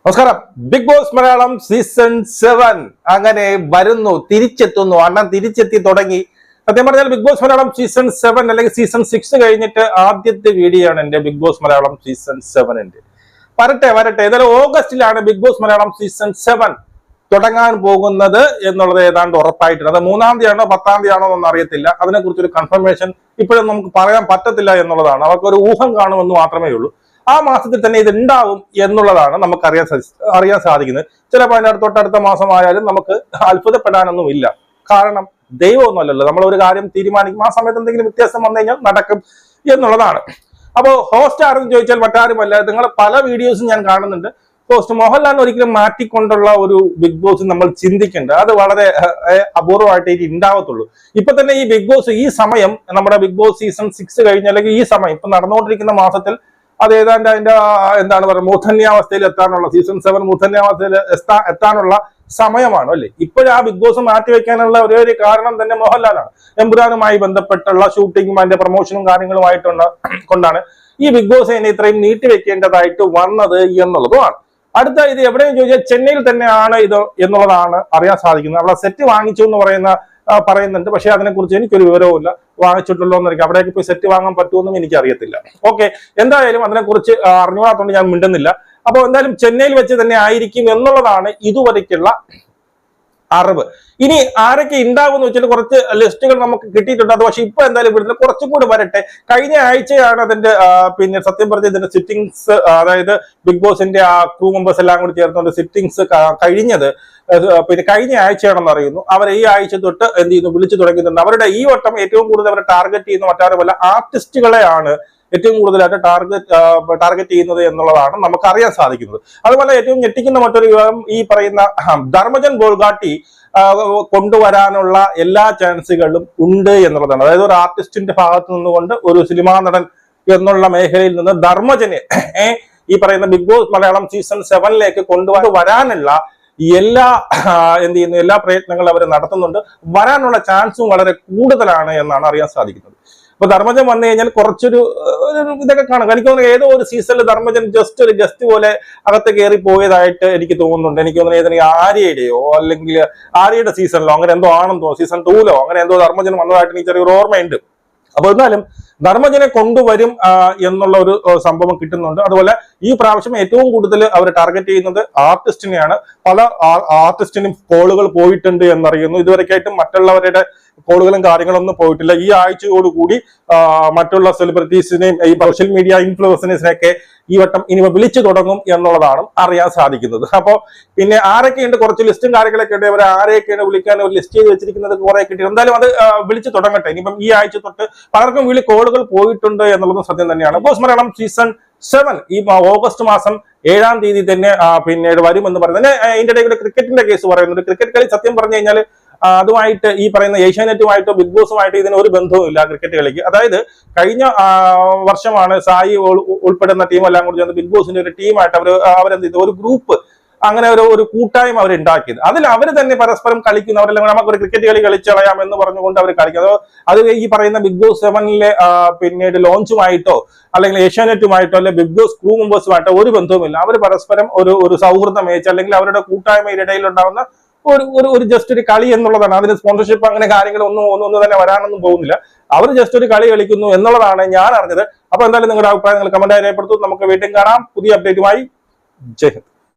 നമസ്കാരം. Big boss Malayalam season 7 അങ്ങനെ വരുന്നു, തിരിച്ചെത്തുന്നു. അണ്ണൻ തിരിച്ചെത്തി തുടങ്ങി. സത്യം പറഞ്ഞാൽ ബിഗ് ബോസ് മലയാളം സീസൺ 7 അല്ലെങ്കിൽ സീസൺ 6 കഴിഞ്ഞിട്ട് ആദ്യത്തെ വീഡിയോ ആണ് എന്റെ ബിഗ് ബോസ് മലയാളം സീസൺ 7-ന്റെ. വരട്ടെ. ഏതായാലും ഓഗസ്റ്റിലാണ് ബിഗ് ബോസ് മലയാളം സീസൺ 7 തുടങ്ങാൻ പോകുന്നത് എന്നുള്ളത് ഏതാണ്ട് ഉറപ്പായിട്ടുണ്ട്. അത് 3-ാം തീയതിയാണോ 10-ാം തീയതിയാണോ എന്നൊന്നും അറിയത്തില്ല. അതിനെക്കുറിച്ചൊരു കൺഫർമേഷൻ ഇപ്പോഴും നമുക്ക് പറയാൻ പറ്റത്തില്ല എന്നുള്ളതാണ്. അവർക്കൊരു ഊഹം കാണുമെന്ന് മാത്രമേ ഉള്ളൂ. ആ മാസത്തിൽ തന്നെ ഇത് ഉണ്ടാവും എന്നുള്ളതാണ് നമുക്ക് അറിയാൻ സാധിക്കുന്നത്. ചിലപ്പോൾ അതിന്റെ തൊട്ടടുത്ത മാസമായാലും നമുക്ക് അത്ഭുതപ്പെടാനൊന്നും ഇല്ല. കാരണം ദൈവമൊന്നുമല്ലല്ലോ. നമ്മൾ ഒരു കാര്യം തീരുമാനിക്കും, ആ സമയത്ത് എന്തെങ്കിലും വ്യത്യാസം വന്നു കഴിഞ്ഞാൽ നടക്കും എന്നുള്ളതാണ്. അപ്പോൾ ഹോസ്റ്റ് ആരെന്ന് ചോദിച്ചാൽ മറ്റാരുമല്ല. നിങ്ങൾ പല വീഡിയോസും ഞാൻ കാണുന്നുണ്ട്. ഹോസ്റ്റ് മോഹൻലാലിനെ ഒരിക്കലും മാറ്റിക്കൊണ്ടുള്ള ഒരു ബിഗ് ബോസ് നമ്മൾ ചിന്തിക്കേണ്ടത്. അത് വളരെ അപൂർവമായിട്ട് ഇത് ഉണ്ടാവത്തുള്ളൂ. ഇപ്പൊ തന്നെ ഈ ബിഗ് ബോസ് ഈ സമയം, നമ്മുടെ ബിഗ് ബോസ് സീസൺ 6 കഴിഞ്ഞ അല്ലെങ്കിൽ ഈ സമയം ഇപ്പൊ നടന്നുകൊണ്ടിരിക്കുന്ന മാസത്തിൽ അത് ഏതാണ്ട് അതിന്റെ എന്താണ് പറയുക, മൂർധന്യാവസ്ഥയിൽ എത്താനുള്ള, സീസൺ 7 മൂർധന്യാവസ്ഥയിൽ എത്താനുള്ള സമയമാണ് അല്ലേ. ഇപ്പോഴും ആ ബിഗ് ബോസ് മാറ്റിവെക്കാനുള്ള ഒരേ ഒരു കാരണം തന്നെ മോഹൻലാലാണ്. എമ്പുരാനുമായി ബന്ധപ്പെട്ടുള്ള ഷൂട്ടിങ്ങും അതിന്റെ പ്രൊമോഷനും കൊണ്ടാണ് ഈ ബിഗ് ബോസ് തന്നെ ഇത്രയും നീട്ടിവെക്കേണ്ടതായിട്ട് വന്നത് എന്നുള്ളതുമാണ്. അടുത്ത ഇത് എവിടെയും ചോദിച്ചാൽ ചെന്നൈയിൽ തന്നെയാണ് ഇത് എന്നുള്ളതാണ് അറിയാൻ സാധിക്കുന്നത്. അവിടെ സെറ്റ് വാങ്ങിച്ചു എന്ന് പറയുന്നുണ്ട്. പക്ഷെ അതിനെക്കുറിച്ച് എനിക്കൊരു വിവരവുമില്ല. വാങ്ങിച്ചിട്ടുള്ളൂ എന്നറിയാം. അവിടേക്ക് പോയി സെറ്റ് വാങ്ങാൻ പറ്റുമെന്നും എനിക്ക് അറിയത്തില്ല. ഓക്കെ, എന്തായാലും അതിനെക്കുറിച്ച് അറിഞ്ഞുകൂടാത്തോണ്ട് ഞാൻ മിണ്ടുന്നില്ല. അപ്പോൾ എന്തായാലും ചെന്നൈയിൽ വെച്ച് തന്നെ ആയിരിക്കും എന്നുള്ളതാണ് ഇതുവരയ്ക്കുള്ള അറിവ്. ഇനി ആരൊക്കെ ഉണ്ടാവും എന്ന് വെച്ചാൽ കുറച്ച് ലിസ്റ്റുകൾ നമുക്ക് കിട്ടിയിട്ടുണ്ട്. അത് പക്ഷെ ഇപ്പൊ എന്തായാലും ഇവിടുന്ന് കുറച്ചും കൂടി വരട്ടെ. കഴിഞ്ഞ ആഴ്ചയാണ് അതിന്റെ സത്യം പറഞ്ഞ ഇതിന്റെ സിറ്റിംഗ്സ്, അതായത് ബിഗ് ബോസിന്റെ ആ ക്രൂ മെമ്പേഴ്സ് എല്ലാം കൂടി ചേർന്നുകൊണ്ട് സിറ്റിംഗ്സ് കഴിഞ്ഞത് കഴിഞ്ഞ ആഴ്ചയാണെന്ന് അറിയുന്നു. അവർ ഈ ആഴ്ച തൊട്ട് എന്ത് ചെയ്യുന്നു, വിളിച്ചു തുടങ്ങിയിട്ടുണ്ട്. അവരുടെ ഈ വട്ടം ഏറ്റവും കൂടുതൽ അവരെ ടാർഗറ്റ് ചെയ്യുന്ന മറ്റാരുമല്ല, ആർട്ടിസ്റ്റുകളെയാണ് ഏറ്റവും കൂടുതലായിട്ട് ടാർഗറ്റ് ചെയ്യുന്നത് എന്നുള്ളതാണ് നമുക്ക് അറിയാൻ സാധിക്കുന്നത്. അതുപോലെ ഏറ്റവും ഞെട്ടിക്കുന്ന മറ്റൊരു വിഭാഗം ഈ പറയുന്ന ധർമ്മജൻ ബോൾഗാട്ടി കൊണ്ടുവരാനുള്ള എല്ലാ ചാൻസുകളും ഉണ്ട് എന്നുള്ളതാണ്. അതായത് ഒരു ആർട്ടിസ്റ്റിന്റെ ഭാഗത്ത് നിന്നുകൊണ്ട് ഒരു സിനിമാ നടൻ എന്നുള്ള മേഖലയിൽ നിന്ന് ധർമ്മജനെ ഈ പറയുന്ന ബിഗ് ബോസ് മലയാളം സീസൺ 7-ലേക്ക് കൊണ്ടുവരാനുള്ള എല്ലാ എല്ലാ പ്രയത്നങ്ങളും അവർ നടത്തുന്നുണ്ട്. വരാനുള്ള ചാൻസും വളരെ കൂടുതലാണ് എന്നാണ് അറിയാൻ സാധിക്കുന്നത്. അപ്പൊ ധർമ്മജൻ വന്നു കഴിഞ്ഞാൽ കുറച്ചൊരു ഇതൊക്കെ കാണും. എനിക്ക് തോന്നുന്നു ഏതോ ഒരു സീസണിൽ ധർമ്മജൻ ജസ്റ്റ് ഒരു ഗസ്റ്റ് പോലെ അകത്ത് കയറി പോയതായിട്ട് എനിക്ക് തോന്നുന്നുണ്ട്. എനിക്ക് തോന്നുന്നു ഏതെങ്കിലും ആര്യയുടെയോ അല്ലെങ്കിൽ ആര്യയുടെ സീസണിലോ അങ്ങനെ എന്തോ ആണെന്ന് തോന്നുന്നു, സീസൺ 2-ലോ അങ്ങനെ എന്തോ ധർമ്മജൻ വന്നതായിട്ട് എനിക്ക് ചെറിയൊരു ഓർമ്മയുണ്ട്. അപ്പൊ എന്നാലും ധർമ്മജനെ കൊണ്ടുവരും എന്നുള്ള ഒരു സംഭവം കിട്ടുന്നുണ്ട്. അതുപോലെ ഈ പ്രാവശ്യം ഏറ്റവും കൂടുതൽ അവർ ടാർഗറ്റ് ചെയ്യുന്നത് ആർട്ടിസ്റ്റിനെയാണ്. പല ആർട്ടിസ്റ്റിനും കോളുകൾ പോയിട്ടുണ്ട് എന്നറിയുന്നു. ഇതുവരെയായിട്ടും മറ്റുള്ളവരുടെ കോളുകളും കാര്യങ്ങളൊന്നും പോയിട്ടില്ല. ഈ ആഴ്ചയോടുകൂടി മറ്റുള്ള സെലിബ്രിറ്റീസിനെയും ഈ സോഷ്യൽ മീഡിയ ഇൻഫ്ലുവൻസേഴ്സിനെയൊക്കെ ഈ വട്ടം ഇനി വിളിച്ചു തുടങ്ങും എന്നുള്ളതാണ് അറിയാൻ സാധിക്കുന്നത്. അപ്പോൾ പിന്നെ ആരൊക്കെയുണ്ട്, കുറച്ച് ലിസ്റ്റും കാര്യങ്ങളൊക്കെ ഉണ്ട്. ഇവരെ ആരെയൊക്കെയാണ് വിളിക്കാൻ ഒരു ലിസ്റ്റ് ചെയ്ത് വെച്ചിരിക്കുന്നത് കുറെ കിട്ടി. എന്തായാലും അത് വിളിച്ചു തുടങ്ങട്ടെ. ഇനിയിപ്പം ഈ ആഴ്ച തൊട്ട് പലർക്കും കോളുകൾ പോയിട്ടുണ്ട് എന്നുള്ളതും സത്യം തന്നെയാണ്. ബിഗ് ബോസ് മലയാളം സീസൺ 7 ഈ ഓഗസ്റ്റ് മാസം 7-ാം തീയതി തന്നെ പിന്നീട് വരുമെന്ന് പറയുന്നത്. അതിന്റെ ഇടയിൽ ക്രിക്കറ്റിന്റെ കേസ് പറയുന്നുണ്ട്. ക്രിക്കറ്റ് കളി സത്യം പറഞ്ഞു കഴിഞ്ഞാൽ അതുമായിട്ട് ഈ പറയുന്ന ഏഷ്യാനെറ്റുമായിട്ടോ ബിഗ് ബോസുമായിട്ടോ ഇതിന് ഒരു ബന്ധവും ഇല്ല ക്രിക്കറ്റ് കളിക്ക്. അതായത് കഴിഞ്ഞ വർഷമാണ് സായി ഉൾപ്പെടുന്ന ടീം എല്ലാം കൂടി ചേർന്ന് ബിഗ് ബോസിന്റെ ഒരു ടീമായിട്ട് അവരെന്ത് ചെയ്തു, ഒരു ഗ്രൂപ്പ്, അങ്ങനെ ഒരു കൂട്ടായ്മ അവർ ഉണ്ടാക്കിയത്. അതിൽ അവർ തന്നെ പരസ്പരം കളിക്കുന്നു. അവരെല്ലാം നമുക്ക് ഒരു ക്രിക്കറ്റ് കളി കളിച്ചളയാം എന്ന് പറഞ്ഞുകൊണ്ട് അവർ കളിക്കുന്നത്. അത് ഈ പറയുന്ന ബിഗ് ബോസ് 7-ലെ പിന്നീട് ലോഞ്ചുമായിട്ടോ അല്ലെങ്കിൽ ഏഷ്യാനെറ്റുമായിട്ടോ അല്ലെങ്കിൽ ബിഗ് ബോസ് ക്രൂ മെമ്പേഴ്സുമായിട്ടോ ഒരു ബന്ധവുമില്ല. അവർ പരസ്പരം ഒരു സൗഹൃദം വെച്ച് അല്ലെങ്കിൽ അവരുടെ കൂട്ടായ്മയുടെ ഇടയിൽ ഉണ്ടാവുന്ന ഒരു ജസ്റ്റ് ഒരു കളി എന്നുള്ളതാണ്. അതിന് സ്പോൺസർഷിപ്പ് അങ്ങനെ കാര്യങ്ങളൊന്നും തന്നെ വരാനൊന്നും പോകുന്നില്ല. അവർ ജസ്റ്റ് ഒരു കളി കളിക്കുന്നു എന്നുള്ളതാണ് ഞാൻ അറിഞ്ഞത്. അപ്പൊ എന്തായാലും നിങ്ങളുടെ അഭിപ്രായം നിങ്ങൾ കമന്റായി രേഖപ്പെടുത്തും. നമുക്ക് വീണ്ടും കാണാം പുതിയ അപ്ഡേറ്റുമായി. ജയ് ഹിന്ദ്.